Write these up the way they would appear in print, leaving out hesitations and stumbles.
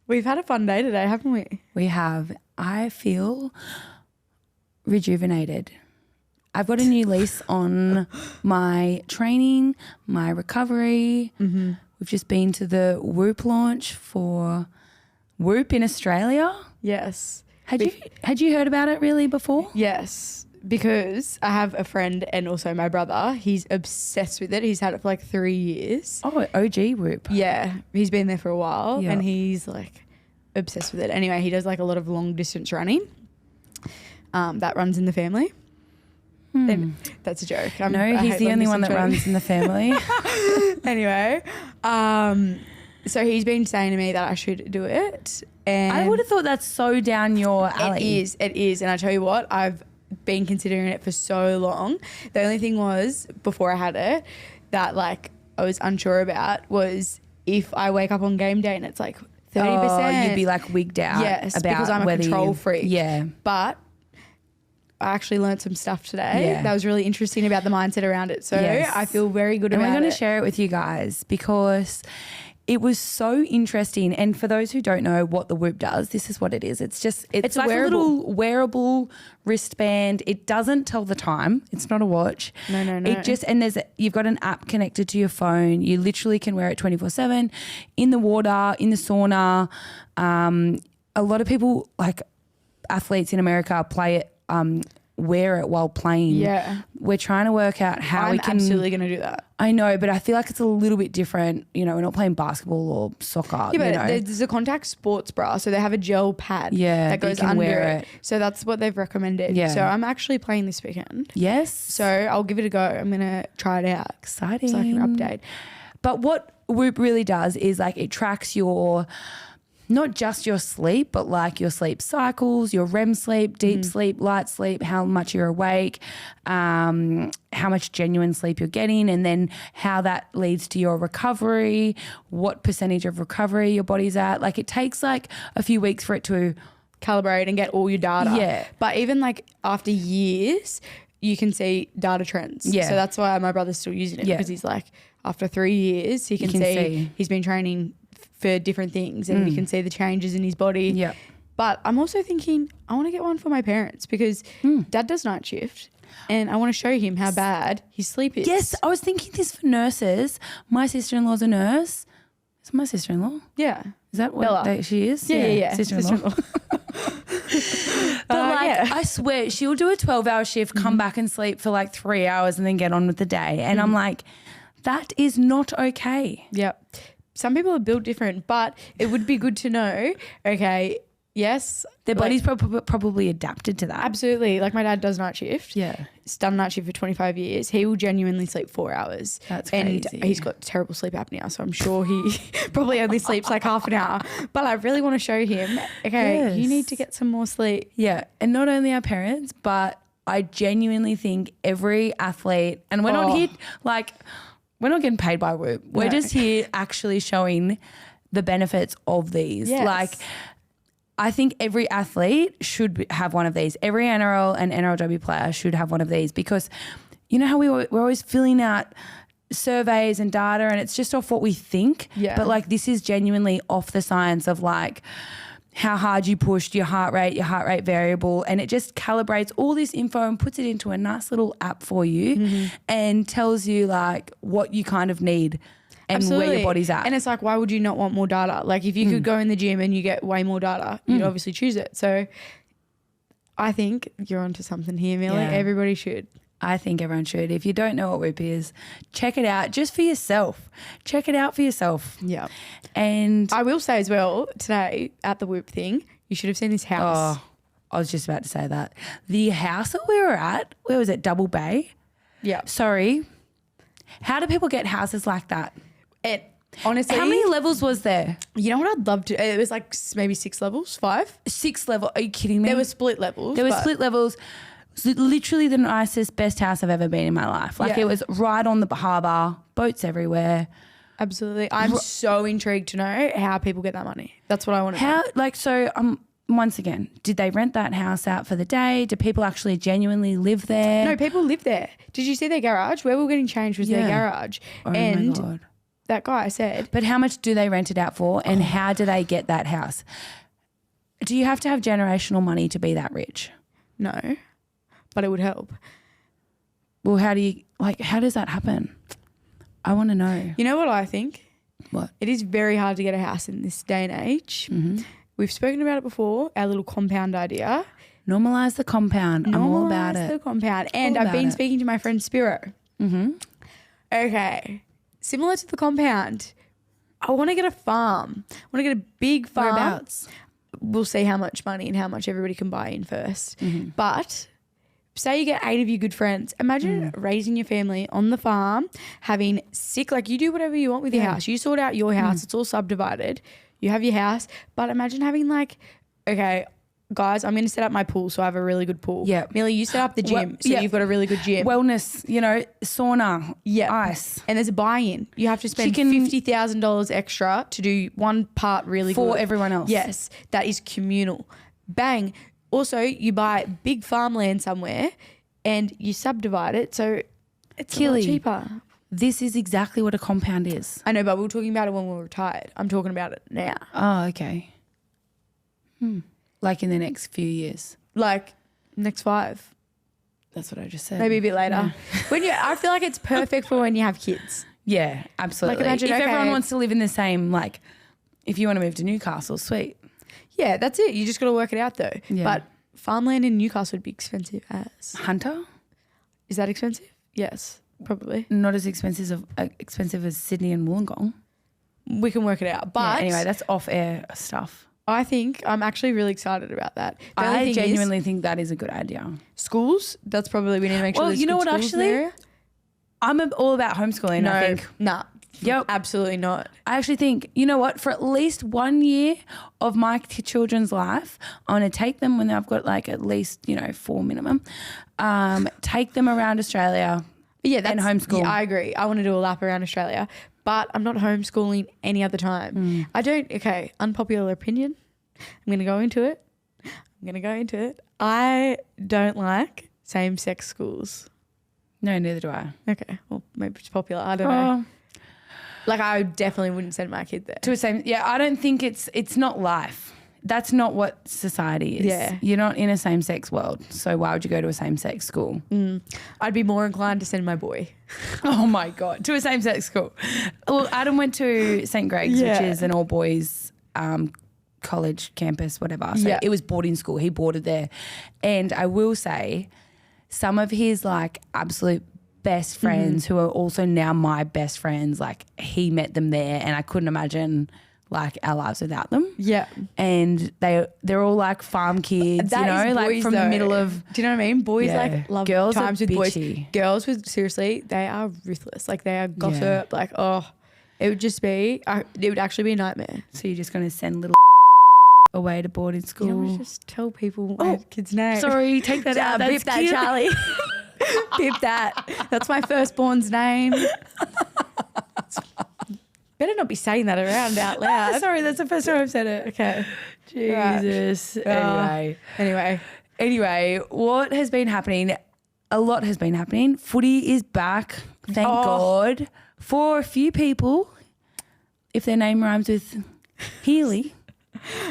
We've had a fun day today, haven't we? We have. I feel rejuvenated. I've got a new lease on my training, my recovery. Mm-hmm. We've just been to the Whoop launch for Whoop in Australia. Yes. Had you heard about it really before? Yes, because I have a friend and also my brother. He's obsessed with it. He's had it for like 3 years. Oh, OG Whoop. Yeah, he's been there for a while Yeah. and he's like obsessed with it. Anyway, he does like a lot of long distance running. That runs in the family. And that's a joke. No, he's the only one that runs in the family. Anyway, so he's been saying to me that I should do it. And I would have thought that's so down your alley. It is. And I tell you what, I've been considering it for so long. The only thing was, before I had it, that like I was unsure about was if I wake up on game day and it's like 30%. Oh, you'd be like wigged out. Yes, about because I'm a control freak. Yeah. But I actually learned some stuff today Yeah. that was really interesting about the mindset around it. So Yes. I feel very good And about it. we're going to share it with you guys because it was so interesting. And for those who don't know what the Whoop does, this is what it is. It's like a little wearable wristband. It doesn't tell the time. It's not a watch. No. It just, and you've got an app connected to your phone. You literally can wear it 24/7 in the water, in the sauna. A lot of people, like athletes in America, play it, wear it while playing. Yeah. We're trying to work out how we can. I'm absolutely going to do that. I know, but I feel like it's a little bit different. You know, we're not playing basketball or soccer. Yeah, but you know. there's a contact sports bra, so they have a gel pad that goes you can under wear it. So that's what they've recommended. Yeah. So I'm actually playing this weekend. Yes. So I'll give it a go. I'm going to try it out. Exciting. So I can update. But what Whoop really does is like it tracks your, not just your sleep, but like your sleep cycles, your REM sleep, deep sleep, light sleep, how much you're awake, how much genuine sleep you're getting, and then how that leads to your recovery, what percentage of recovery your body's at. Like it takes like a few weeks for it to Calibrate and get all your data. Yeah. But even like after years, you can see data trends. Yeah. So that's why my brother's still using it Yeah. because he's like, after 3 years, he can see he's been training for different things and you can see the changes in his body. Yeah. But I'm also thinking I want to get one for my parents because Dad does night shift and I want to show him how bad his sleep is. Yes, I was thinking this for nurses. My sister-in-law's a nurse. Is it my sister-in-law? Yeah. Is that what she is? Yeah. Sister-in-law. But I swear she'll do a 12-hour shift, come back and sleep for like 3 hours and then get on with the day. And I'm like, that is not okay. Yep. Some people are built different, but it would be good to know, okay, yes. Their body's probably adapted to that. Absolutely. Like my dad does night shift. Yeah. He's done night shift for 25 years. He will genuinely sleep 4 hours. That's and crazy. he's got terrible sleep apnea, so I'm sure he probably only sleeps like half an hour. But I really want to show him, okay, you need to get some more sleep. Yeah. And not only our parents, but I genuinely think every athlete, and we're not here like – we're not getting paid by Whoop. We're just here actually showing the benefits of these. Yes. Like I think every athlete should have one of these. Every NRL and NRLW player should have one of these because you know how we're always filling out surveys and data and it's just off what we think. Yeah. But like this is genuinely off the science of like how hard you pushed, your heart rate variable, and it just calibrates all this info and puts it into a nice little app for you and tells you like what you kind of need and where your body's at. And it's like, why would you not want more data? Like if you could go in the gym and you get way more data, you'd obviously choose it. So I think you're onto something here, Millie. Yeah. Everybody should. I think everyone should. If you don't know what Whoop is, check it out just for yourself. Check it out for yourself. Yeah. And I will say as well, today at the Whoop thing, you should have seen this house. oh, I was just about to say that. The house that we were at, where was it? Double Bay? Yeah. Sorry. How do people get houses like that? It honestly. How many levels was there? You know what I'd love to? It was like maybe 6 levels, 5. 6 level. Are you kidding me? There were split levels. There were but- split levels. It was literally the nicest, best house I've ever been in my life. Like Yeah. it was right on the harbour, boats everywhere. Absolutely. I'm so intrigued to know how people get that money. That's what I want to know. How, like, so once again, did they rent that house out for the day? Do people actually genuinely live there? No, people live there. Did you see their garage? Where we were getting changed was their Yeah. garage. Oh and my God. that guy said. But how much do they rent it out for, and how do they get that house? Do you have to have generational money to be that rich? No, but it would help. Well, how does that happen? I want to know. You know what I think? What? It is very hard to get a house in this day and age. Mm-hmm. We've spoken about it before, our little compound idea. Normalise the compound. I'm all about it. Normalise the compound. And I've been speaking to my friend Spiro. Mm-hmm. Okay. Similar to the compound, I want to get a farm. I want to get a big farm. Whereabouts? We'll see how much money and how much everybody can buy in first. Mm-hmm. But say you get 8 of your good friends. Imagine raising your family on the farm, having you do whatever you want with your house. You sort out your house. It's all subdivided. You have your house. But imagine having okay, guys, I'm going to set up my pool so I have a really good pool. Yeah. Millie, you set up the gym so you've got a really good gym. Wellness, sauna, ice. And there's a buy-in. You have to spend $50,000 extra to do one part really good. For everyone else. Yes, that is communal. Bang. Also, you buy big farmland somewhere and you subdivide it so it's a lot cheaper. This is exactly what a compound is. I know, but we were talking about it when we were retired. I'm talking about it now. Oh, okay. Like in the next few years. Next 5. That's what I just said. Maybe a bit later. I feel like it's perfect for when you have kids. Yeah, absolutely. Imagine, if everyone wants to live in the same, if you want to move to Newcastle, sweet. Yeah, that's it. You just got to work it out though. Yeah. But farmland in Newcastle would be expensive as. Hunter? Is that expensive? Yes, probably. Not as expensive as Sydney and Wollongong. We can work it out. But anyway, that's off-air stuff. I think I'm actually really excited about that. I genuinely think that is a good idea. Schools, that's probably, we need to make sure there's you know good what, schools in the actually? area. I'm all about homeschooling, I think. Nah. Yep. Absolutely not. I actually think, you know what, for at least 1 year of my children's life, I want to take them when I've got at least, 4 minimum, take them around Australia and homeschool. Yeah, I agree. I want to do a lap around Australia, but I'm not homeschooling any other time. Unpopular opinion. I'm going to go into it. I don't like same-sex schools. No, neither do I. Okay. Well, maybe it's popular. I don't know. I definitely wouldn't send my kid there. I don't think it's not life. That's not what society is. Yeah. You're not in a same-sex world. So why would you go to a same-sex school? I'd be more inclined to send my boy. Oh my God. To a same-sex school. Well, Adam went to St. Greg's, which is an all-boys college campus, whatever. So it was boarding school. He boarded there. And I will say some of his absolute best friends who are also now my best friends, he met them there and I couldn't imagine our lives without them. Yeah. And they're all farm kids, boys, from the middle of. Do you know what I mean? Boys love girls times with bitchy. boys. Girls seriously, they are ruthless. They are gossip. It would just be, it would actually be a nightmare. So you're just going to send little away to boarding school. You know, just tell people my kid's name. Sorry, take that out. That's Beep that, cute. Charlie. Beep that. That's my firstborn's name. Better not be saying that around out loud. Sorry, that's the first time I've said it. Okay. Jesus. Right. Anyway, what has been happening? A lot has been happening. Footy is back, thank God. For a few people, if their name rhymes with Healy.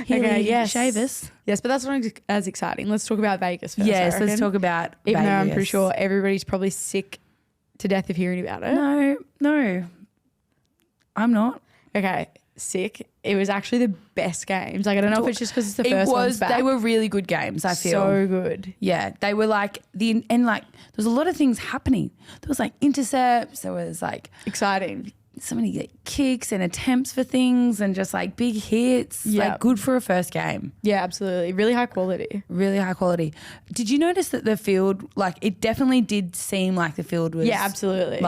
Shavis. Yes, but that's not as exciting. Let's talk about Vegas first. Yes, let's talk about Even Vegas. though I'm pretty sure everybody's probably sick to death of hearing about it. No. I'm not. Okay, sick. It was actually the best games. I don't know if it's just because it's the first one's back. They were really good games, I feel. So good. Yeah, they were there was a lot of things happening. There was intercepts, there was exciting. So many kicks and attempts for things and just big hits. Yeah. Good for a first game. Yeah, absolutely. Really high quality. Really high quality. Did you notice that the field, it definitely did seem like the field was. Yeah, absolutely.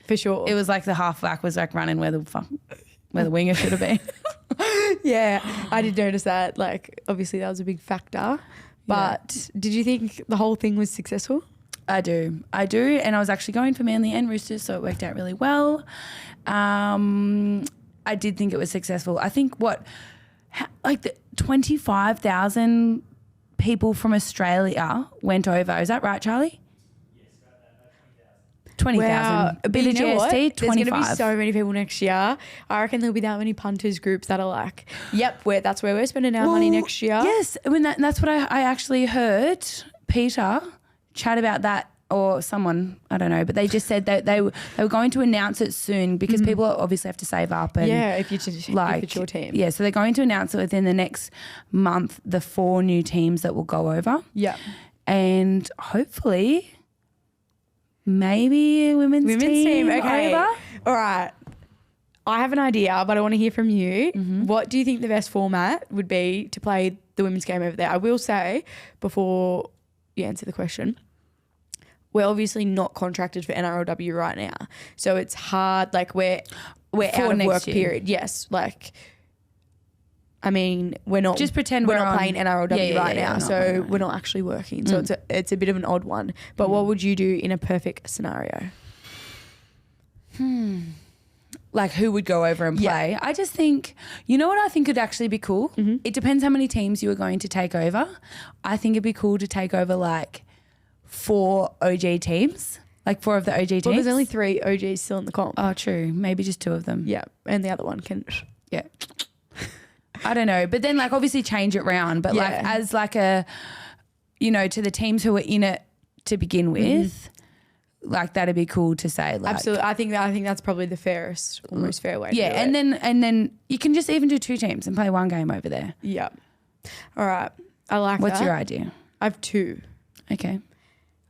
For sure. It was the halfback was running where the winger should have been. Yeah, I did notice that. Obviously that was a big factor. But did you think the whole thing was successful? I do. And I was actually going for Manly and Roosters, so it worked out really well. I did think it was successful. I think the 25,000 people from Australia went over. Is that right, Charlie? Yes, about that, 20,000. 20,000. Wow. But But the you know what? GST, There's going to 25. be so many people next year. I reckon there'll be that many punters groups that are like, yep, that's where we're spending our money next year. Yes. I mean, that's what I actually heard Peter chat about that, or someone, I don't know, but they just said that they were going to announce it soon because people obviously have to save up. And if it's your team. Yeah, so they're going to announce it within the next month, the 4 new teams that will go over. Yeah. And hopefully maybe a women's team okay. over. All right. I have an idea, but I want to hear from you. What do you think the best format would be to play the women's game over there? I will say, before you answer the question, we're obviously not contracted for NRLW right now. So it's hard. Like we're out of work period. Yes. Like, I mean, we're not. Just pretend we're we're not playing NRLW right now. So not. we're not actually working. So it's a bit of an odd one. But what would you do in a perfect scenario? Like who would go over and play? Yeah. I just think, you know what I think would actually be cool? It depends how many teams you are going to take over. I think it'd be cool to take over like 4 OG teams, like 4 of the OG teams. Well, there's only 3 OGs still in the comp. Oh, true. Maybe just 2 of them. Yeah. And the other one can. Yeah. I don't know. But then like obviously change it round. But like as like a, you know, to the teams who are in it to begin with, like that'd be cool to say. Like, absolutely. I think that's probably the fairest, almost fair way to do it. and then you can just even do 2 teams and play 1 game over there. Yeah. All right. I like that. What's your idea? I have 2. Okay.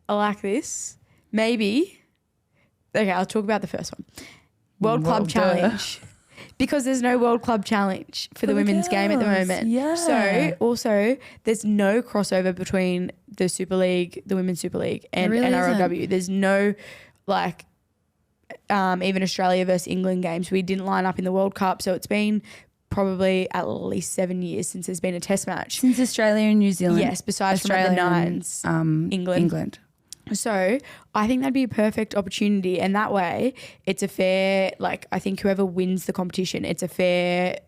I like this. Maybe. Okay, I'll talk about the first one. World Club Challenge. Because there's no World Club Challenge for the women's game at the moment. Yeah. So also there's no crossover between the Super League, the Women's Super League and really NRLW. isn't. There's no like even Australia versus England games. We didn't line up in the World Cup. So it's been probably at least 7 years since there's been a test match. Since Australia and New Zealand. Yes, besides Australia from the Nines, England. So I think that'd be a perfect opportunity, and that way it's a fair, like I think whoever wins the competition, it's a fair,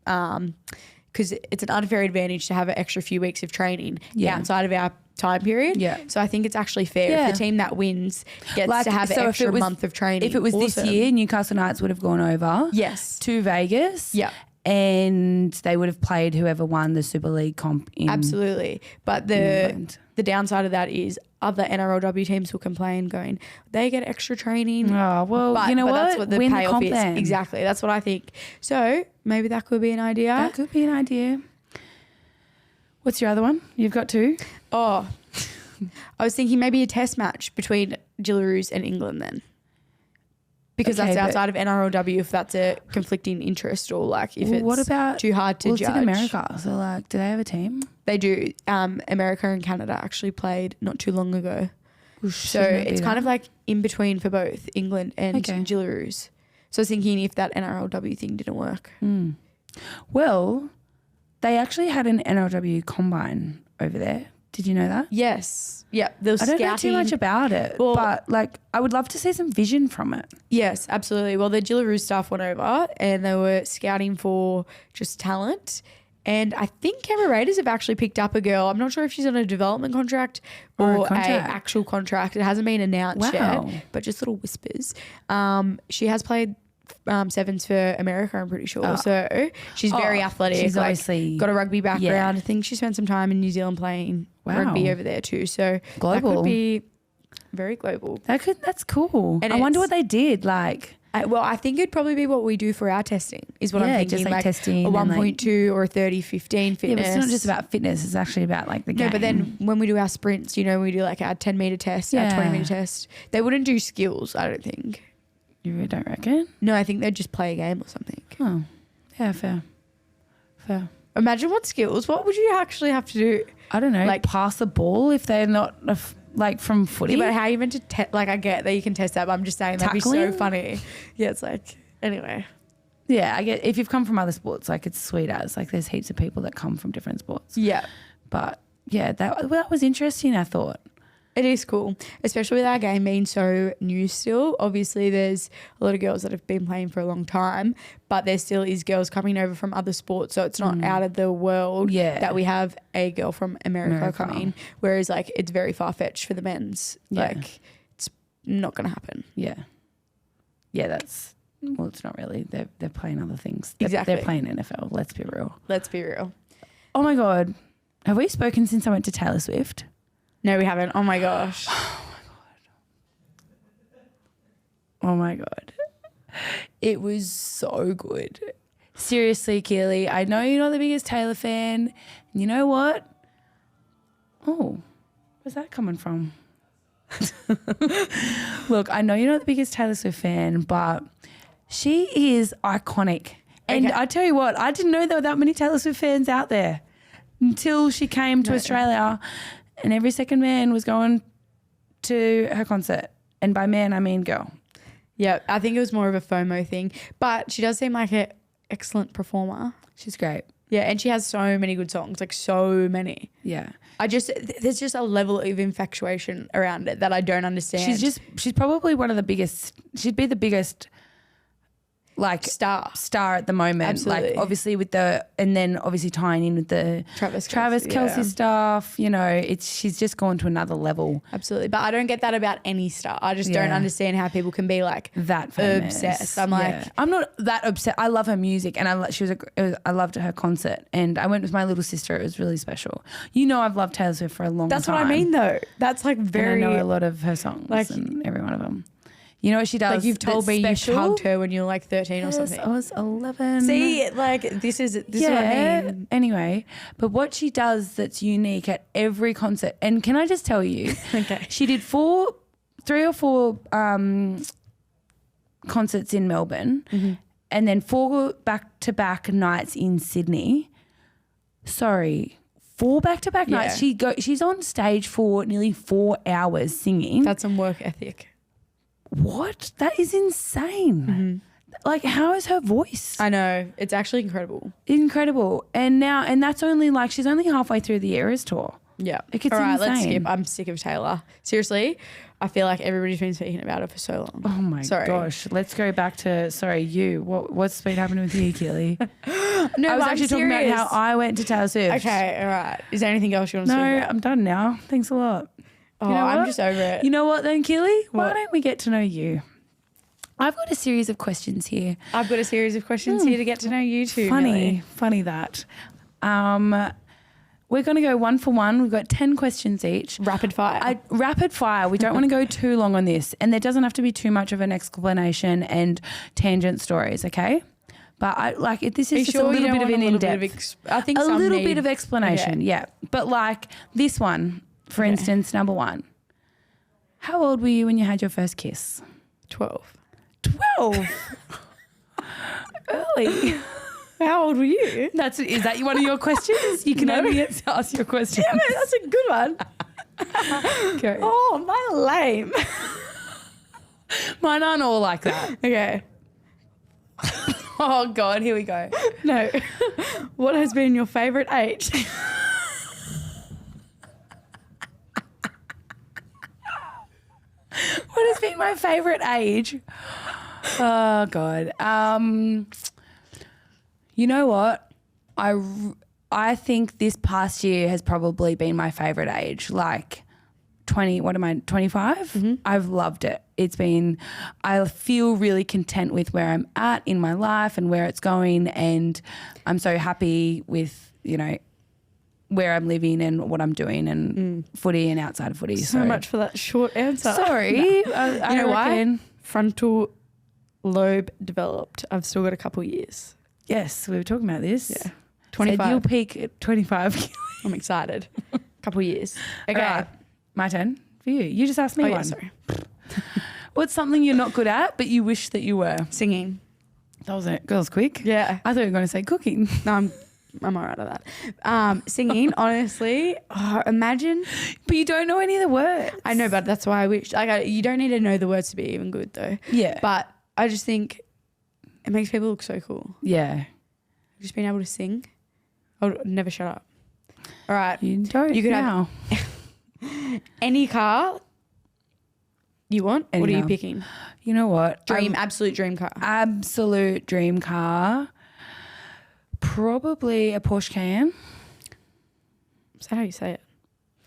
because it's an unfair advantage to have an extra few weeks of training outside of our time period. Yeah. So I think it's actually fair if the team that wins gets to have an extra month of training. If it was this year, Newcastle Knights would have gone over to Vegas. Yeah. And they would have played whoever won the Super League comp in Absolutely. But the downside of that is other NRLW teams will complain going, they get extra training. Oh, well, you know what? That's what the Win payoff the is. comp. Exactly. That's what I think. So maybe that could be an idea. That could be an idea. What's your other one? You've got 2? Oh, I was thinking maybe a test match between Gillaroos and England then. Because that's outside of NRLW if that's a conflicting interest or like if it's what about, too hard to judge. It's in America. So like, do they have a team? They do. America and Canada actually played not too long ago. So it's kind of like in between for both England and Gillaroos. So I was thinking if that NRLW thing didn't work. Well, they actually had an NRLW Combine over there. Did you know that? Yes. Yeah. I don't know too much about it, but like I would love to see some vision from it. Yes, absolutely. Well, the Gillaroos staff went over and they were scouting for just talent. And I think Canberra Raiders have actually picked up a girl. I'm not sure if she's on a development contract or a actual contract. It hasn't been announced yet, but just little whispers. She has played sevens for America, I'm pretty sure. So she's very athletic. She's obviously got a rugby background. I think she spent some time in New Zealand playing rugby over there too. So global. That could be very global. That's cool. And I wonder what they did. Like, I think it'd probably be what we do for our testing is what I'm thinking. Just like testing a 1.2 or a 30-15 fitness. Yeah, but it's not just about fitness. It's actually about like the game. No, but then when we do our sprints, you know, we do like our 10 meter test, our 20 meter test. They wouldn't do skills, I don't think. You really don't reckon? No, I think they'd just play a game or something. Oh, yeah, fair. Imagine what skills. What would you actually have to do? I don't know. Like pass the ball if they're not like from footy. Yeah, but how are you meant to like I get that you can test that, but I'm just saying that'd be so funny. Yeah, it's like anyway. Yeah, I get if you've come from other sports, like it's sweet as like there's heaps of people that come from different sports. Yeah, but yeah, that was interesting. I thought. It is cool, especially with our game being so new still. Obviously, there's a lot of girls that have been playing for a long time, but there still is girls coming over from other sports. So it's not out of the world that we have a girl from America coming, whereas like it's very far-fetched for the men's. Yeah. Like not going to happen. Yeah. Yeah, that's, well, it's not really. They're playing other things. Exactly. They're playing NFL. Let's be real. Let's be real. Oh, my God. Have we spoken since I went to Taylor Swift? No, we haven't. Oh, my gosh. Oh, my God. It was so good. Seriously, Keeley, I know you're not the biggest Taylor fan. And you know what? Oh, where's that coming from? Look, I know you're not the biggest Taylor Swift fan, but she is iconic. And Okay. I tell you what, I didn't know there were that many Taylor Swift fans out there until she came to Australia, and every second man was going to her concert. And by man, I mean girl. Yeah, I think it was more of a FOMO thing. But she does seem like an excellent performer. She's great. Yeah, and she has so many good songs, like so many. Yeah. There's just a level of infatuation around it that I don't understand. She's probably one of the biggest, she'd be the biggest like star at the moment. Absolutely. Like obviously and then obviously tying in with the Travis Kelce stuff, you know, she's just gone to another level. Absolutely. But I don't get that about any star. I just don't understand how people can be like that famous. Obsessed. I'm like, I'm not that obsessed. I love her music, and I loved her concert, and I went with my little sister. It was really special. You know, I've loved Taylor Swift for a long time. That's what I mean though. That's like very. And I know a lot of her songs, like, and every one of them. You know what she does? Like you've told me special? you hugged her when you were like 13 or something. I was 11. See, like this is what I mean. Anyway, but what she does that's unique at every concert, and can I just tell you, Okay. she did 3 or 4 concerts in Melbourne, and then 4 back-to-back nights in Sydney. Sorry. 4 back-to-back nights. She's on stage for nearly 4 hours singing. That's some work ethic. What? That is insane. Like, how is her voice? I know. It's actually incredible. Incredible. And that's only like, she's only halfway through the Eras tour. Yeah. Like, it's all right, insane. let's skip. I'm sick of Taylor. Seriously, I feel like everybody's been speaking about her for so long. Oh my gosh. Let's go back to, you. What's been happening with you, Keeley? No, I was actually talking about how I went to Taylor Swift. Okay, all right. Is there anything else you want to speak No, about? I'm done now. Thanks a lot. Oh, You know I'm what? just over it. You know what then, Keeley? Why What? don't we get to know you? I've got a series of questions here. I've got a series of questions here to get to know you too. Funny that. We're going to go 1 for 1. We've got 10 questions each. Rapid fire. Rapid fire. We don't want to go too long on this, and there doesn't have to be too much of an explanation and tangent stories, okay? But this is just a little bit of an in-depth. I think a some little need- bit of explanation, Okay. yeah. But like this one, for instance, number 1. How old were you when you had your first kiss? 12. 12. Early. How old were you? Is that one of your questions? You can only ask your questions. Damn it, that's a good one. Okay. Oh, mine are lame. Mine aren't all like that. Okay. Oh God, here we go. No. What has been your favourite age? What has been my favourite age? Oh God. You know what? I think this past year has probably been my favourite age. Like 20, what am I, 25? Mm-hmm. I've loved it. I feel really content with where I'm at in my life and where it's going, and I'm so happy with, where I'm living and what I'm doing and footy and outside of footy. So much for that short answer. Sorry. No. I You know reckon. why? Frontal lobe developed. I've still got a couple years. Yes, we were talking about this. Yeah. 25. Said you'll peak at 25. I'm excited. Couple years. Okay. All right, my turn for you. You just asked me one. Yeah, sorry. What's something you're not good at but you wish that you were? Singing. That was it. Girls, quick. Yeah. I thought you were going to say cooking. No, I'm all right at that. Singing, honestly, imagine. But you don't know any of the words. I know, but that's why I wish. You don't need to know the words to be even good, though. Yeah. But I just think it makes people look so cool. Yeah. Just being able to sing. I would never shut up. All right. You don't. You could now. have any car you want. Any what are you car. picking? You know what? Absolute dream car. Absolute dream car. Probably a Porsche Cayenne. Is that how you say it?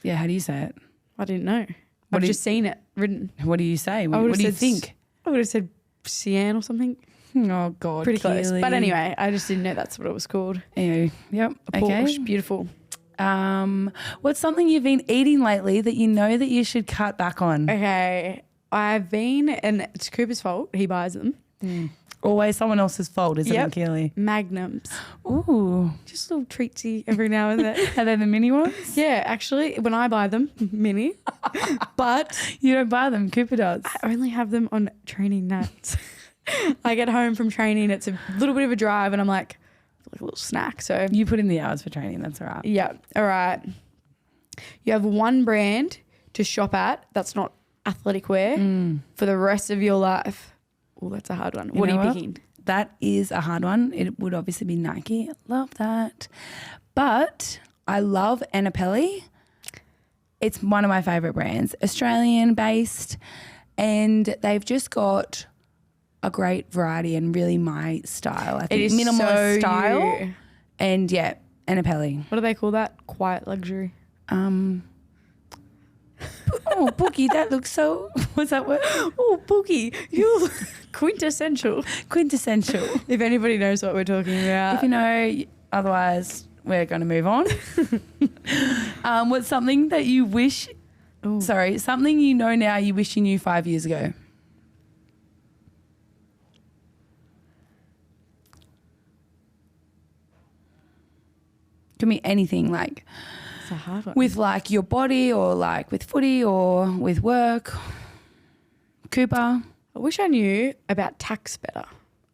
Yeah, how do you say it? I didn't know. I've just seen it written. What do you say? What do you think? I would have said Sian or something. Oh, God. Pretty close. Keeley. But anyway, I just didn't know that's what it was called. Anyway, yep. A Porsche. Beautiful. What's something you've been eating lately that you know that you should cut back on? Okay. I've been, and it's Cooper's fault. He buys them. Always someone else's fault, isn't it, Keeley? Magnums. Ooh. Just a little treatsy every now and then. Are they the mini ones? Yeah, actually, when I buy them, mini. But you don't buy them. Cooper does. I only have them on training nights. I get home from training. It's a little bit of a drive and I'm like a little snack. So you put in the hours for training. That's all right. Yeah. All right. You have one brand to shop at that's not athletic wear for the rest of your life. Oh, that's a hard one. What are you picking? That is a hard one. It would obviously be Nike. Love that. But I love NRLW. It's one of my favourite brands. Australian based. And they've just got a great variety and really my style. I think it is minimalist so style. you. And yeah, NRLW. What do they call that? Quiet luxury. Oh, Boogie, that looks so... What's that word? Oh, Boogie, you quintessential. Quintessential. If anybody knows what we're talking about. If you know, otherwise we're going to move on. What's something that you wish... Ooh. Sorry, something you know now you wish you knew 5 years ago. Can be anything like... It's a hard one. With like your body or like with footy or with work. Cooper. I wish I knew about tax better.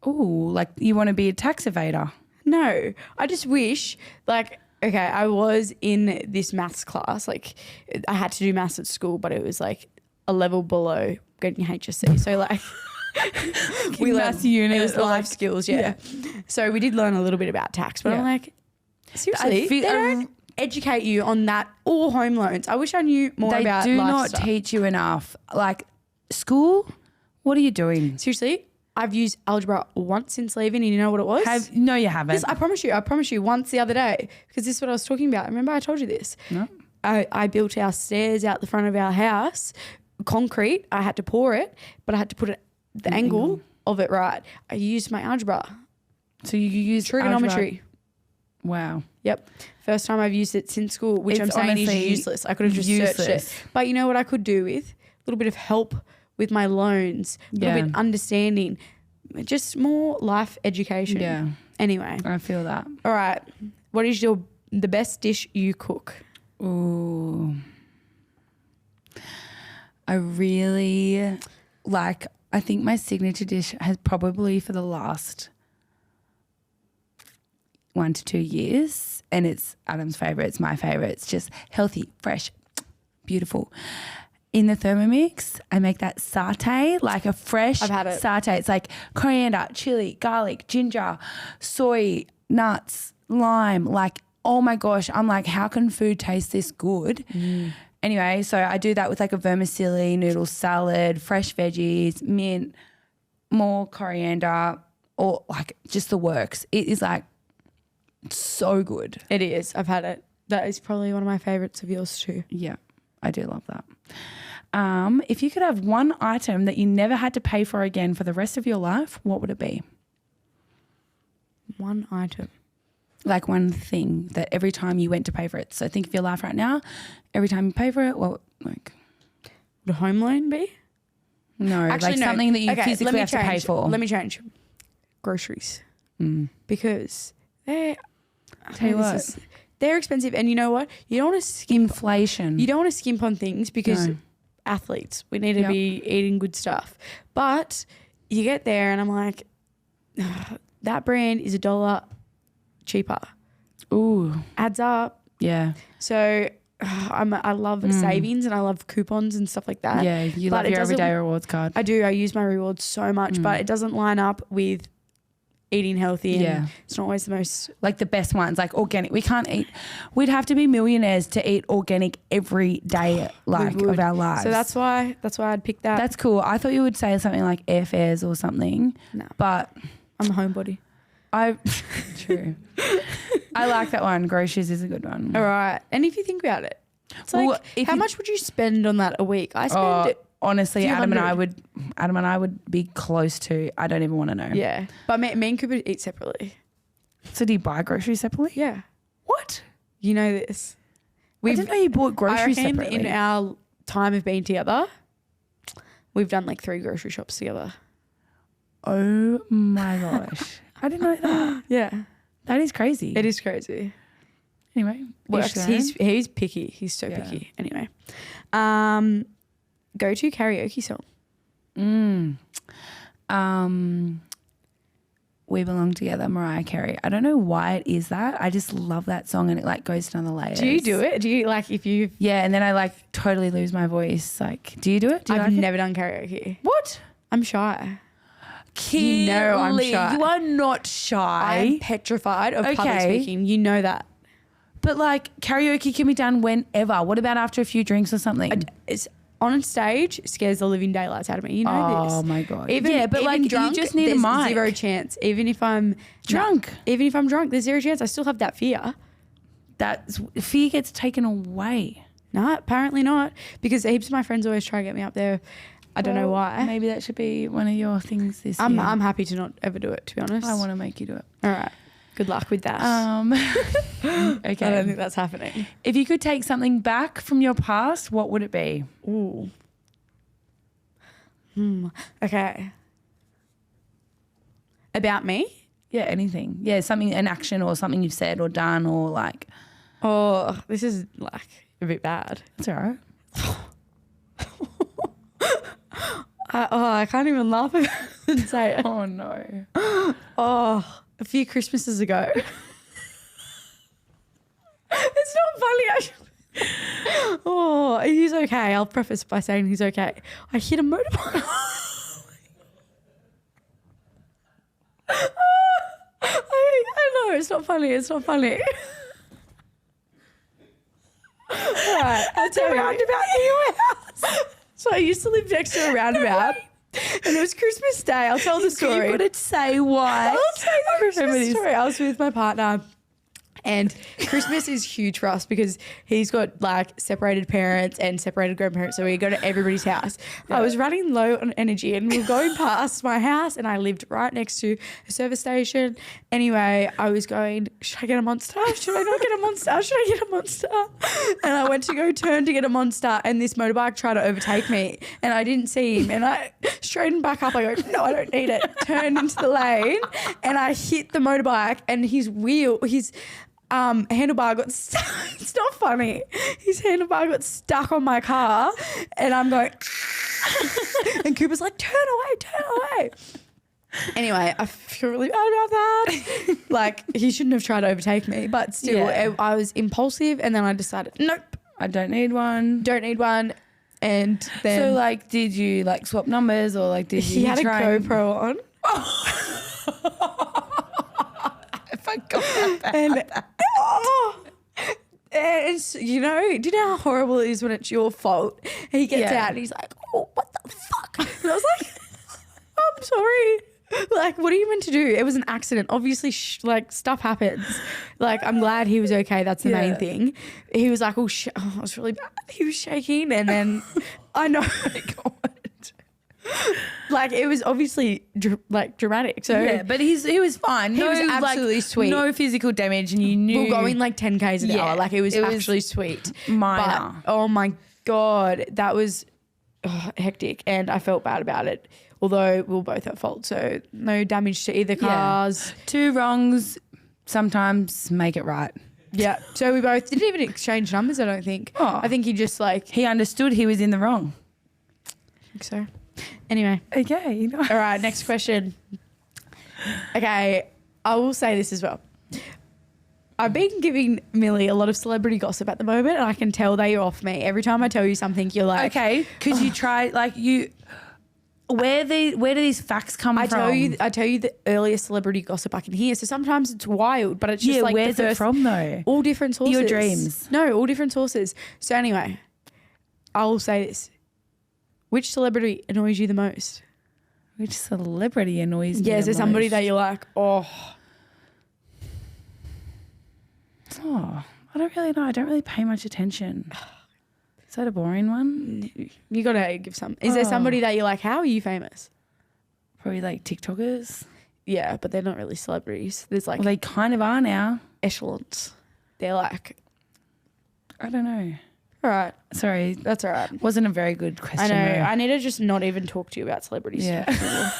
Ooh, like you want to be a tax evader. No, I just wish like, okay, I was in this maths class. Like I had to do maths at school, but it was like a level below getting HSC. So like we learned unit. It was life skills, yeah. So we did learn a little bit about tax, but I'm like, seriously, they don't educate you on that or home loans. I wish I knew more about They do life not stuff. teach you enough. Like school, what are you doing? Seriously, I've used algebra once since leaving and you know what it was? No, you haven't. Yes, I promise you once the other day because this is what I was talking about. Remember I told you this? No. I built our stairs out the front of our house, concrete. I had to pour it, but I had to put it the angle of it right. I used my algebra. So you use Trigonometry. Algebra. Wow. Yep. First time I've used it since school, which It's I'm saying is honestly useless. I could have just searched it. But you know what I could do with? A little bit of help with my loans, a little bit understanding, just more life education. Yeah. Anyway. I feel that. All right. What is the best dish you cook? Ooh. I really I think my signature dish has probably for the last 1 to 2 years, and it's Adam's favourite, it's my favourite. It's just healthy, fresh, beautiful. In the Thermomix, I make that satay, like a fresh I've had it. satay. It's like coriander, chili, garlic, ginger, soy, nuts, lime. Like, oh my gosh, I'm like, how can food taste this good? Anyway, so I do that with like a vermicelli, noodle salad, fresh veggies, mint, more coriander, or like just the works. It is like so good. It is. I've had it. That is probably one of my favourites of yours too. Yeah, I do love that. If you could have one item that you never had to pay for again for the rest of your life, what would it be? One item. Like one thing that every time you went to pay for it. So think of your life right now. Every time you pay for it, what like? Would a home loan be? No, Actually, like no. something that you Okay, physically have to pay for. Let me change. Groceries. Because they're Tell you what. they're expensive, and you know what? You don't want to skimp. Inflation. You don't want to skimp on things because athletes, we need to be eating good stuff. But you get there, and I'm like, that brand is $1 cheaper. Ooh, Adds up. yeah. So I love savings and I love coupons and stuff like that. Yeah, you But love it your doesn't- everyday rewards card. I do. I use my rewards so much, but it doesn't line up with eating healthy. And it's not always the most. Like the best ones, like organic. We can't eat. We'd have to be millionaires to eat organic every day, like of our lives. So that's why I'd pick that. That's cool. I thought you would say something like airfares or something. No. But I'm a homebody. True. I like that one. Groceries is a good one. All right. And if you think about it, It's like, how much would you spend on that a week? I spend honestly, Adam and I would be close to. I don't even want to know. Yeah, but me and Cooper eat separately. So do you buy groceries separately? Yeah. What? You know this. I didn't know you bought groceries separately. In our time of being together, we've done like 3 grocery shops together. Oh my gosh. I didn't know that. Yeah. That is crazy. It is crazy. Anyway. He's picky. He's so picky. Anyway. Go-to karaoke song. We Belong Together, Mariah Carey. I don't know why it is that. I just love that song and it like goes down the layers. Do you do it? Do you like if you? Yeah, and then I like totally lose my voice. Like, do you do it? I've never done karaoke. What? I'm shy. Keeley, you know I'm shy. You are not shy. I'm petrified of public speaking. You know that. But like karaoke can be done whenever. What about after a few drinks or something? It's on stage scares the living daylights out of me. You know this. Oh my God. But like drunk, you just need a mic. Zero chance. Even if I'm drunk. Even if I'm drunk, there's zero chance. I still have that fear. That fear gets taken away. No, apparently not. Because heaps of my friends always try to get me up there. I don't know why. Maybe that should be one of your things this year. I'm happy to not ever do it, to be honest. I want to make you do it. All right. Good luck with that. Okay. I don't think that's happening. If you could take something back from your past, what would it be? Ooh. Okay. About me? Yeah, anything. Yeah, something, an action or something you've said or done or like. Oh, this is like a bit bad. That's all right. I can't even laugh about it and say it. Oh, no. Oh, a few Christmases ago. It's not funny, actually. Oh, he's okay. I'll preface by saying he's okay. I hit a motorbike. I know, it's not funny. It's not funny. All right, I'll tell you. Roundabout near your house. So I used to live next to a roundabout. And it was Christmas Day. I'll tell the story. You couldn't say why. I'll tell you the Christmas story. I was with my partner. And Christmas is huge for us because he's got like separated parents and separated grandparents. So we go to everybody's house. Yeah. I was running low on energy and we were going past my house and I lived right next to a service station. Anyway, I was going, should I get a Monster? Should I not get a Monster? Should I get a Monster? And I went to go turn to get a Monster and this motorbike tried to overtake me and I didn't see him. And I straightened back up. I go, no, I don't need it. Turned into the lane and I hit the motorbike and his handlebar got stuck. It's not funny. His handlebar got stuck on my car and I'm going and Cooper's like, turn away. Anyway, I feel really bad about that. Like, he shouldn't have tried to overtake me, but still, I was impulsive and then I decided, nope. I don't need one. And then... So, like, did you, like, swap numbers or, like, did you He had a GoPro on. I forgot about that. And you know, do you know how horrible it is when it's your fault? And he gets out and he's like, oh, what the fuck? And I was like, I'm sorry. Like, what are you meant to do? It was an accident. Obviously, like, stuff happens. Like, I'm glad he was okay. That's the main thing. He was like, oh, it was really bad. He was shaking. And then I know. Like, it was obviously dramatic. So yeah, but he was fine. He was absolutely sweet. No physical damage, and you knew we were going like 10 k's an hour. Like, it was actually sweet. Minor. But, oh my God, that was hectic, and I felt bad about it. Although we were both at fault, so no damage to either cars. Yeah. 2 wrongs sometimes make it right. Yeah. So we both didn't even exchange numbers. I don't think. I think he just like he understood he was in the wrong. I think so. Anyway. Okay. All right, next question. Okay, I will say this as well. I've been giving Millie a lot of celebrity gossip at the moment and I can tell that you're off me. Every time I tell you something, you're like... Okay, could you try, like you... Where do these facts come from? I tell you the earliest celebrity gossip I can hear. So sometimes it's wild, but it's just like where's the it from though? All different sources. Your dreams. No, all different sources. So anyway, I will say this. Which celebrity annoys you the most? Which celebrity annoys me the most? Yeah, is there somebody that you're like, oh, I don't really know. I don't really pay much attention. Is that a boring one? You got to give some. Is there somebody that you're like, how are you famous? Probably like TikTokers. Yeah, but they're not really celebrities. There's like Well, they kind of are now. echelons. They're like, I don't know. all right. Sorry. That's all right. Wasn't a very good question. I know. though. I need to just not even talk to you about celebrities. Yeah.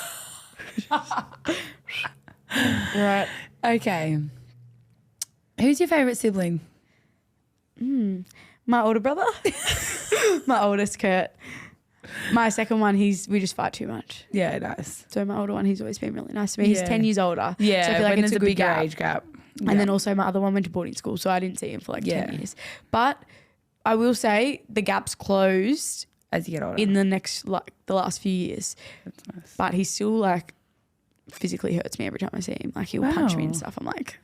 Right. Okay. Who's your favourite sibling? My older brother. My oldest, Kurt. My second one, we just fight too much. Yeah, nice. So my older one, he's always been really nice to me. He's 10 years older. Yeah, so I feel like when it's there's a a good bigger age gap. And then also my other one went to boarding school, so I didn't see him for like 10 Yeah. years. But I will say the gap's closed As you get older. in the last few years. That's nice. But he still like physically hurts me every time I see him. Like he'll punch me and Wow. stuff. I'm like,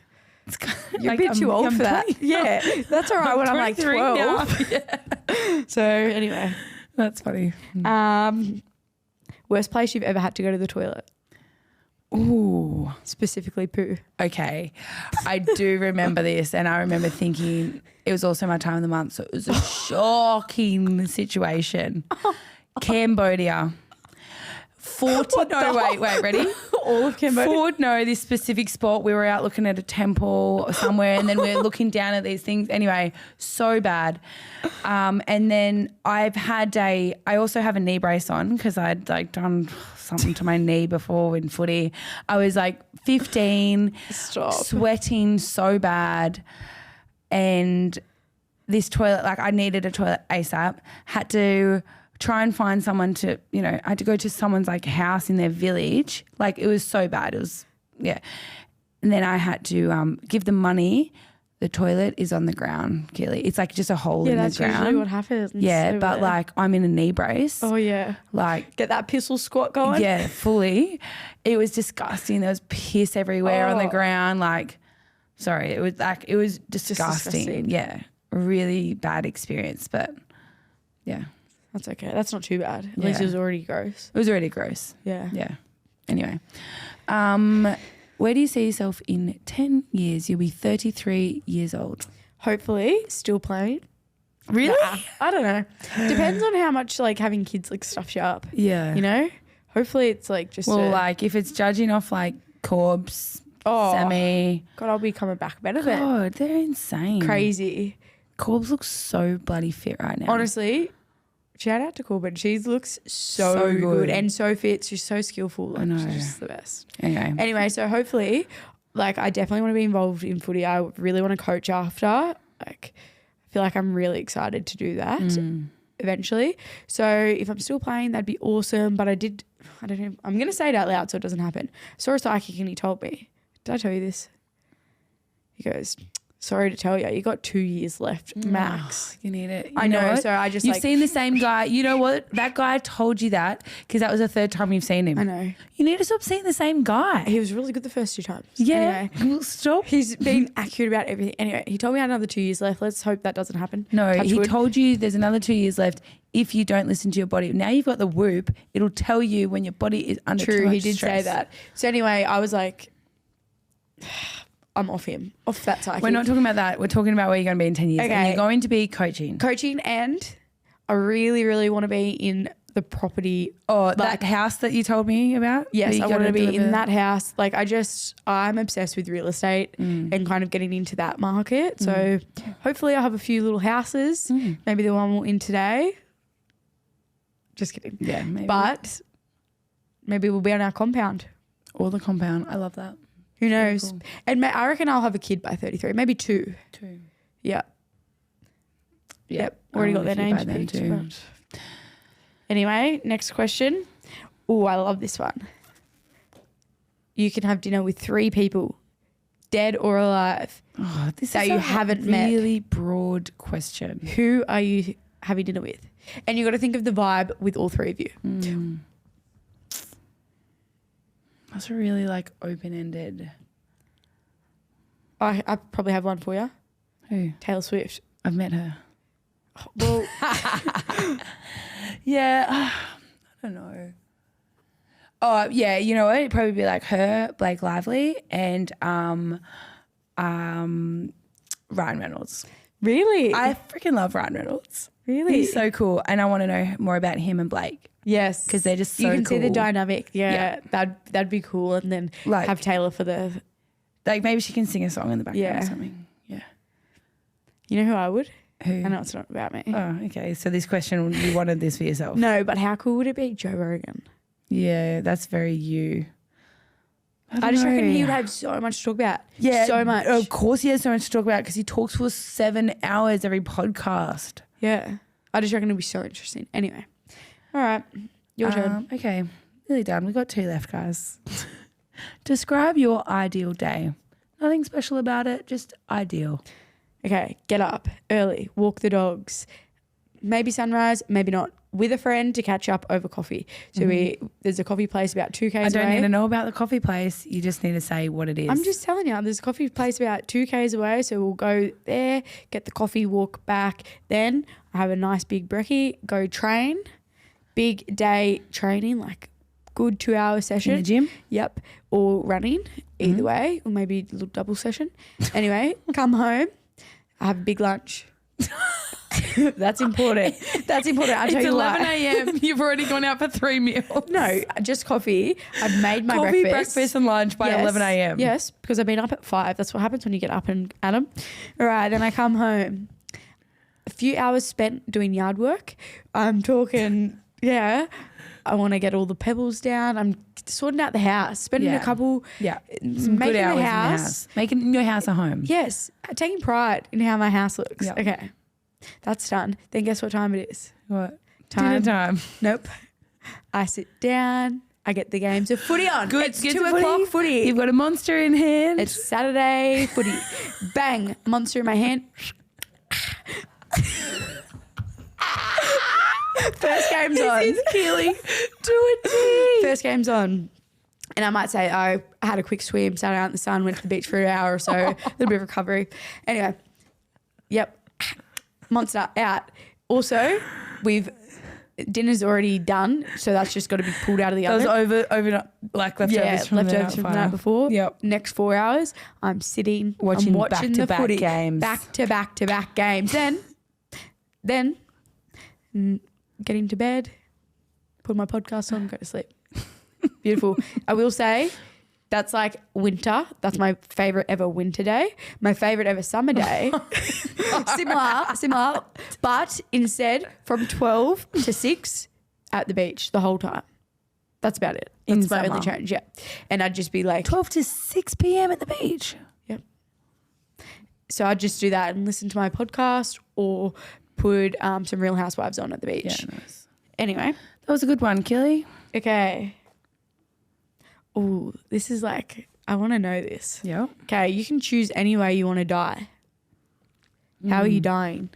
It's kind of you're like, a bit too old I'm for that. 20 Yeah, that's all right when I'm like 23 12. now. So anyway, That's funny. worst place you've ever had to go to the toilet, Ooh. specifically poo. Okay. I do remember this, and I remember thinking it was also my time of the month, so it was a shocking situation. Cambodia. 40, no, wait, ready? All of Cambodia. Ford, no, this specific spot. We were out looking at a temple or somewhere, and then we were looking down at these things. Anyway, so bad. And then I also have a knee brace on because I'd like done something to my knee before in footy. I was like 15, Stop. sweating so bad, and this toilet, like I needed a toilet ASAP, had to try and find someone to, I had to go to someone's like house in their village. Like it was so bad. It was, yeah. And then I had to give them money. The toilet is on the ground, Keeley. It's like just a hole in the that's ground. usually what happens. Yeah, over but there. like I'm in a knee brace. Oh yeah, Like, get that pistol squat going. yeah, fully. It was disgusting. There was piss everywhere on the Oh. ground. Like, sorry, it was disgusting. disgusting. Yeah, really bad experience. But yeah, That's okay. That's not too bad. At least Yeah. it was already gross. it was already gross. Yeah. Yeah. Anyway, where do you see yourself in 10 years? You'll be 33 years old. Hopefully, still playing. Really? Nah, I don't know. Depends on how much like having kids like stuffs you up. Yeah. You know. Hopefully, it's like just. Well, like if it's judging off like Corbs, oh Sammy. God, I'll be coming back better than God, they're insane. crazy. Corbs looks so bloody fit right now. Honestly, shout out to Corbin. She looks so, So good. good. And so fit. She's so skillful. Like, I know. She's just the best. Okay. Anyway, so hopefully, like I definitely want to be involved in footy. I really want to coach after. Like, I feel like I'm really excited to do that eventually. So if I'm still playing, that'd be awesome. But I don't know. I'm going to say it out loud so it doesn't happen. I saw a psychic and he told me, did I tell you this? He goes, sorry to tell you, you got 2 years left max. You need it. I know. So I just You've seen the same guy. You know what? That guy told you that because that was the third time you've seen him. I know. You need to stop seeing the same guy. He was really good the first 2 times. Yeah. Anyway, Stop. he's been accurate about everything. Anyway, he told me I had another 2 years left. Let's hope that doesn't happen. No, Touch he wood. told you there's another 2 years left if you don't listen to your body. Now you've got the Whoop. It'll tell you when your body is under too True, much he did stress. say that. So anyway, I was like, I'm off that psychic. We're not talking about that. We're talking about where you're going to be in 10 years. And Okay. you're going to be coaching. Coaching, and I really, really want to be in the property. Oh, that house that you told me about? Yes, That you I want gotta to be deliver? in that house. Like I'm obsessed with real estate and kind of getting into that market. So hopefully I'll have a few little houses. Maybe the one we're in today. Just kidding. Yeah, maybe. But maybe we'll be on our compound. Or the compound. I love that. Who knows? cool. And I reckon I'll have a kid by 33, maybe 2. 2. Yeah. Yeah. Yep. Already got their names by then picked. too. but- Anyway, next question. Oh, I love this one. You can have dinner with 3 people, dead or alive. Oh, this That is you a haven't met. really broad question. Who are you having dinner with? And you got to think of the vibe with all 3 of you. That's a really like open-ended. I probably have one for you. Who? Taylor Swift. I've met her. Well, Yeah, I don't know. Oh yeah, you know what? It'd probably be like her, Blake Lively, and Ryan Reynolds. Really? I freaking love Ryan Reynolds. Really? He's so cool. And I want to know more about him and Blake. Yes. Because they're just so You can cool. see the dynamic. Yeah. That'd be cool. And then Like- have Taylor for the... Like maybe she can sing a song in the background Yeah. or something. Yeah. You know who I would? Who? I know it's not about me. Oh, okay. So this question, you wanted this for yourself. No, but how cool would it be? Joe Rogan. Yeah, that's very you. I just reckon he would have so much to talk about. Yeah, So much. Of course he has so much to talk about because he talks for 7 hours every podcast. Yeah. I just reckon it'd be so interesting. Anyway. All right. Your turn. Okay, nearly done. We've got 2 left, guys. Describe your ideal day. Nothing special about it, just ideal. Okay. Get up early. Walk the dogs. Maybe sunrise, maybe not. With a friend to catch up over coffee. So there's a coffee place about 2 k's away. I don't need to know about the coffee place. You just need to say what it is. I'm just telling you, there's a coffee place about 2 k's away. So we'll go there, get the coffee, walk back. Then I have a nice big brekkie, go train. Big day training, like good 2-hour session. In the gym? Yep. Or running, either way. Or maybe a little double session. Anyway, come home. I have a big lunch. That's important. That's important. I'll tell you what. It's 11 a.m. You've already gone out for 3 meals. No, just coffee. I've made my Coffee, breakfast and lunch by 11 a.m. Yes, because I've been up at 5. That's what happens when you get up and at 'em. All right, then I come home. A few hours spent doing yard work. I'm talking, I want to get all the pebbles down. I'm sorting out the house, spending a couple, some good hours in the house. Making your house a home. Yes, taking pride in how my house looks. Yep. Okay, that's done. Then guess what time it is? What? Time. Dinner time. Nope. I sit down. I get the games of footy on. Good. It's Get 2 to o'clock footy. You've got a monster in hand. It's Saturday footy. Bang, monster in my hand. First game's on. This is Keeley to a T. First game's on. And I might say I had a quick swim, sat out in the sun, went to the beach for an hour or so, a little bit of recovery. Anyway, monster out. Also, dinner's already done, so that's just got to be pulled out of the oven. That was over like leftovers from the night before. Yep. Next 4 hours, I'm sitting, Watching I'm watching the back-to-back footy. games. Back to back to back games. Then getting to bed, put my podcast on, go to sleep. Beautiful. I will say that's like winter. That's my favorite ever winter day. My favorite ever summer day. similar. But instead from 12 to 6 at the beach the whole time. That's about it. In That's my only summer. change, yeah. And I'd just be like 12 to 6 p.m. at the beach. Yep. So I'd just do that and listen to my podcast or put some Real Housewives on at the beach. Yeah, nice. Anyway. That was a good one, Keeley. Okay. Oh, this is like, I want to know this. Yeah. Okay, you can choose any way you want to die. How are you dying?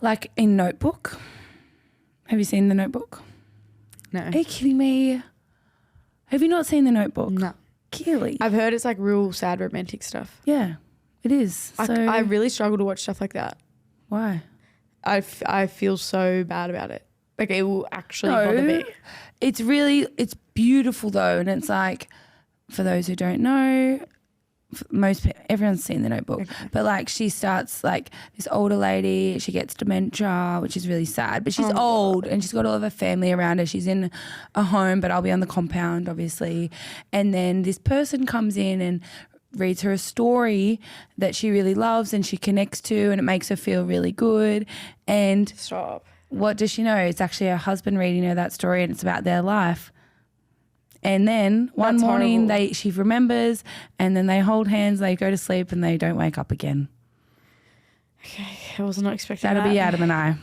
Like in Notebook. Have you seen The Notebook? No. Are you kidding me? Have you not seen The Notebook? No. Keeley. I've heard it's like real sad romantic stuff. Yeah, it is. I really struggle to watch stuff like that. Why? I feel so bad about it. Like it will actually bother me. It's beautiful though. And it's like, for those who don't know, everyone's seen The Notebook, but like she starts like this older lady, she gets dementia, which is really sad, but she's old and she's got all of her family around her. She's in a home, but I'll be on the compound obviously. And then this person comes in and reads her a story that she really loves and she connects to, and it makes her feel really good. And Stop. what does she know? It's actually her husband reading her that story, and it's about their life. And then one That's morning horrible. she remembers, and then they hold hands, they go to sleep, and they don't wake up again. Okay, I was not expecting That'll that. be Adam and I.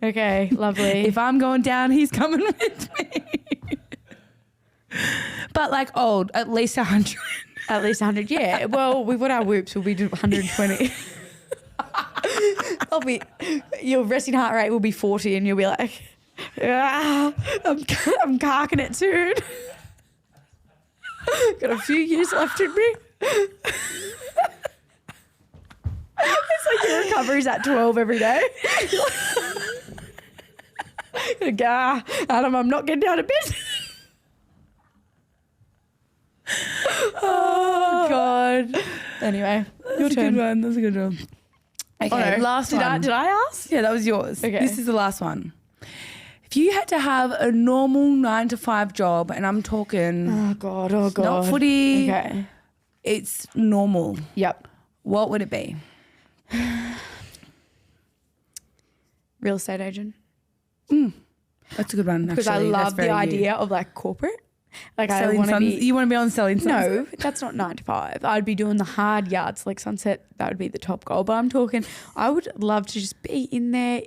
Okay, lovely. If I'm going down, he's coming with me. But like old, at least 100. At least 100, yeah. Well, we've got our whoops, we'll be 120. Your resting heart rate will be 40 and you'll be like, I'm carking it soon. Got a few years left in me. It's like your recovery's at 12 every day. Adam, I'm not getting out of bed. Oh, God. Anyway, your turn. That's a good one. Okay, last one. Did I ask? Yeah, that was yours. Okay. This is the last one. If you had to have a normal 9-to-5 job, and I'm talking Oh God. not footy, Okay. it's normal, Yep. what would it be? Real estate agent. That's a good one, Because I actually. That's love the very idea of like corporate. Like I Selling want to Suns. be. You want to be on Selling Suns? No, that's not 9 to 5. I'd be doing the hard yards like Sunset. That would be the top goal. But I'm talking, I would love to just be in there.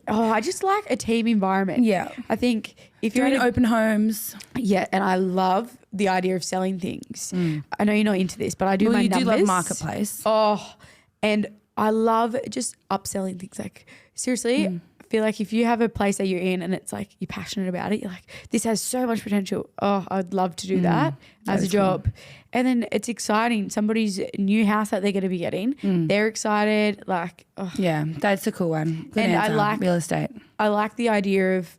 Oh, I just like a team environment. Yeah. I think if you're Doing in open homes. yeah, and I love the idea of selling things. I know you're not into this, but I do Well, my you numbers. do love marketplace. Oh, and I love just upselling things. Like seriously, I feel like if you have a place that you're in and it's like you're passionate about it, you're like, this has so much potential. Oh, I'd love to do that as a job. And then it's exciting. Somebody's new house that they're going to be getting. They're excited. Like, oh. Yeah, that's a cool one. Good And I answer. like- real estate. I like the idea of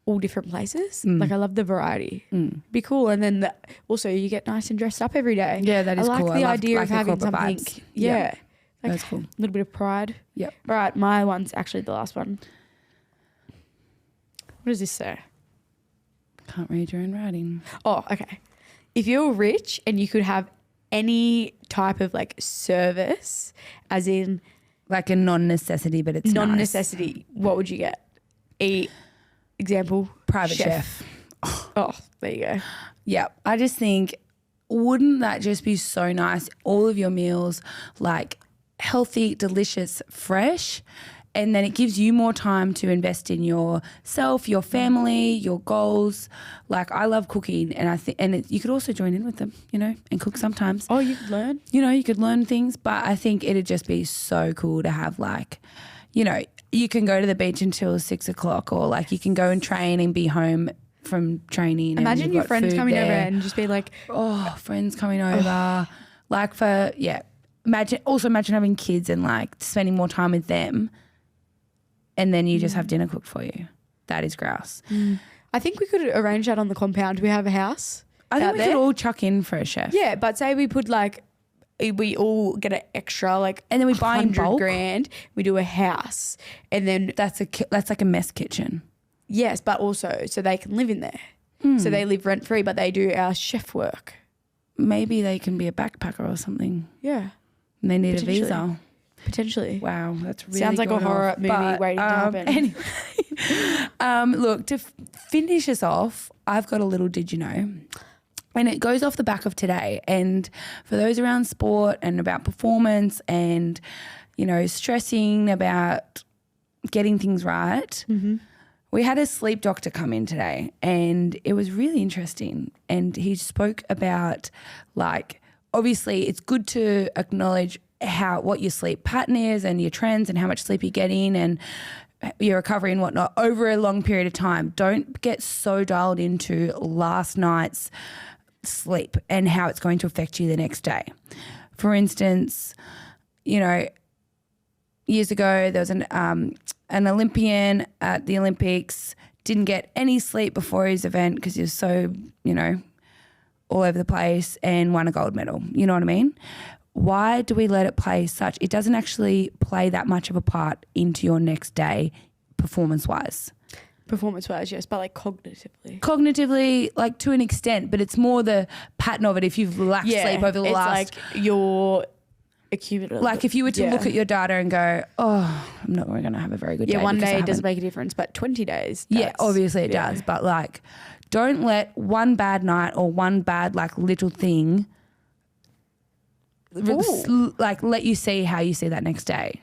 all different places. Like I love the variety. Be cool. And then also you get nice and dressed up every day. Yeah, that is I like cool. the I love, idea like, of the having corporate something. vibes. Yeah. Like That's cool. a little bit of pride. Yep. All right, my one's actually the last one. What does this say? Can't read your own writing. Oh, okay. If you're rich and you could have any type of like service, as in Like a non-necessity, but it's nice. non-necessity, what would you get? Example, Private chef. Oh, there you go. Yeah, I just think, wouldn't that just be so nice? All of your meals, like healthy, delicious, fresh, and then it gives you more time to invest in yourself, your family, your goals. Like I love cooking, and I think, and you could also join in with them, and cook sometimes. Oh, you learn. You could learn things, but I think it'd just be so cool to have like, you can go to the beach until 6 o'clock, or like you can go and train and be home from training. Imagine your friends coming over and just be like, oh, friends coming over. Like imagine having kids and like spending more time with them, and then you just have dinner cooked for you. That is grouse. I think we could arrange that on the compound. We have a house. I think out we there. could all chuck in for a chef. Yeah, but say we put like, we all get an extra like, And then we buy in bulk. $100,000. We do a house, and then That's like a mess kitchen. yes, but also so they can live in there. So they live rent free, but they do our chef work. Maybe they can be a backpacker or something. Yeah, And they need a Potentially. visa. Potentially. Wow, that's really Sounds like a gone horror off. movie But, waiting to happen. Anyway, look, to finish us off, I've got a little did you know, and it goes off the back of today. And for those around sport and about performance and stressing about getting things right, we had a sleep doctor come in today, and it was really interesting. And he spoke about like, obviously it's good to acknowledge what your sleep pattern is and your trends and how much sleep you're getting and your recovery and whatnot over a long period of time. Don't get so dialed into last night's sleep and how it's going to affect you the next day. For instance, years ago there was an Olympian at the Olympics, didn't get any sleep before his event because he was so, all over the place, and won a gold medal. You know what I mean? Why do we let it play such? It doesn't actually play that much of a part into your next day performance-wise. Performance-wise, yes, but like cognitively. Cognitively, like to an extent, but it's more the pattern of it if you've lacked sleep over the last. It's like your accumulative. Like if you were to look at your data and go, oh, I'm not going to have a very good day. Yeah, one because I day haven't- doesn't make a difference, but 20 days. Yeah, obviously it does. But like, don't let one bad night or one bad like little thing like let you see how you see that next day.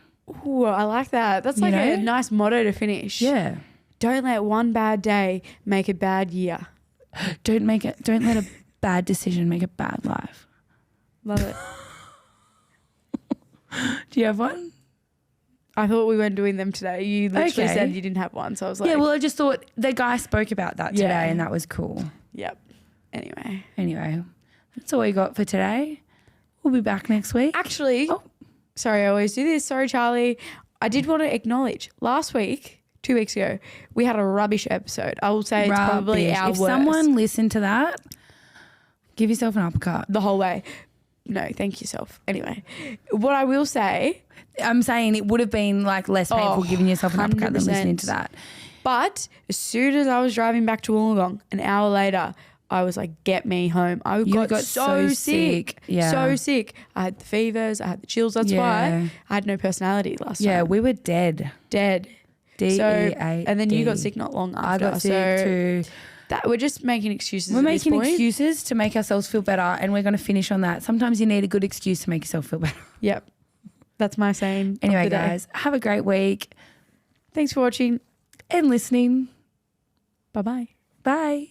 Ooh, I like that. That's like a nice motto to finish. Yeah. Don't let one bad day make a bad year. Don't let a bad decision make a bad life. Love it. Do you have one? I thought we weren't doing them today. You literally said you didn't have one. So I was like, yeah, well, I just thought the guy spoke about that today and that was cool. Yep. Anyway, that's all we got for today. We'll be back next week. Actually, sorry, I always do this. Sorry, Charlie. I did want to acknowledge last week, 2 weeks ago, we had a rubbish episode. I will say it's probably our If worst. someone listened to that, give yourself an uppercut. The whole way. no, thank yourself. Anyway, what I will say, I'm saying it would have been like less painful giving yourself an uppercut than 100%. listening to that. But as soon as I was driving back to Wollongong, an hour later, I was like, get me home. I got so sick. Yeah. So sick. I had the fevers. I had the chills. That's why I had no personality last time. Yeah, we were dead. Dead. D-E-A-D. And then you got sick not long after. I got sick too. We're just making excuses. We're making excuses to make ourselves feel better, and we're going to finish on that. Sometimes you need a good excuse to make yourself feel better. Yep. That's my saying. Anyway, guys, have a great week. Thanks for watching and listening. Bye-bye. Bye.